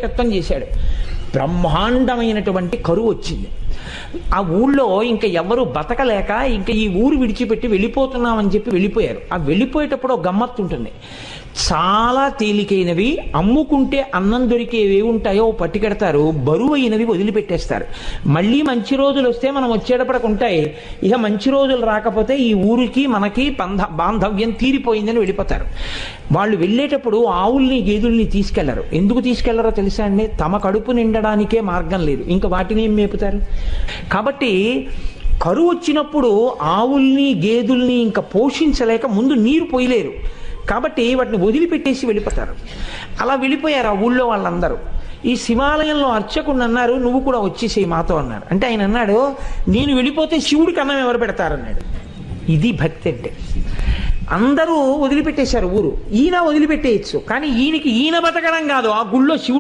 నాయకత్వం చేశాడు. బ్రహ్మాండమైనటువంటి కరువు వచ్చింది. ఆ ఊళ్ళో ఇంకా ఎవరు బతకలేక ఇంకా ఈ ఊరు విడిచిపెట్టి వెళ్ళిపోతున్నామని చెప్పి వెళ్ళిపోయారు. ఆ వెళ్ళిపోయేటప్పుడు ఒక గమ్మత్తు ఉంటుంది. చాలా తేలికైనవి, అమ్ముకుంటే అన్నం దొరికేవి ఉంటాయో పట్టుకెడతారు, బరువైనవి వదిలిపెట్టేస్తారు. మళ్ళీ మంచి రోజులు వస్తే మనం వచ్చేటప్పటికి ఉంటాయి, ఇక మంచి రోజులు రాకపోతే ఈ ఊరికి మనకి బాంధవ్యం తీరిపోయిందని వెళ్ళిపోతారు. వాళ్ళు వెళ్ళేటప్పుడు ఆవుల్ని గేదెల్ని తీసుకెళ్లరు. ఎందుకు తీసుకెళ్లరో తెలుసా అండి? తమ కడుపు నిండడానికే మార్గం లేదు, ఇంకా వాటిని ఏం మేపుతారు. కాబట్టి కరువు వచ్చినప్పుడు ఆవుల్ని గేదెల్ని ఇంకా పోషించలేక ముందు నీరు పోయలేరు, కాబట్టి వాటిని వదిలిపెట్టేసి వెళ్ళిపోతారు. అలా వెళ్ళిపోయారు ఆ ఊళ్ళో వాళ్ళందరూ. ఈ శివాలయంలో అర్చకుడు అన్నారు, నువ్వు కూడా వచ్చేసేయి మాతో అన్నారు. అంటే ఆయన అన్నాడు, నేను వెళ్ళిపోతే శివుడికి అన్నం ఎవరు పెడతారన్నాడు. ఇది భక్తి అంటే. అందరూ వదిలిపెట్టేశారు ఊరు. ఈయన వదిలిపెట్టేయచ్చు, కానీ ఈయన బతకడం కాదు, ఆ గుళ్ళో శివుడు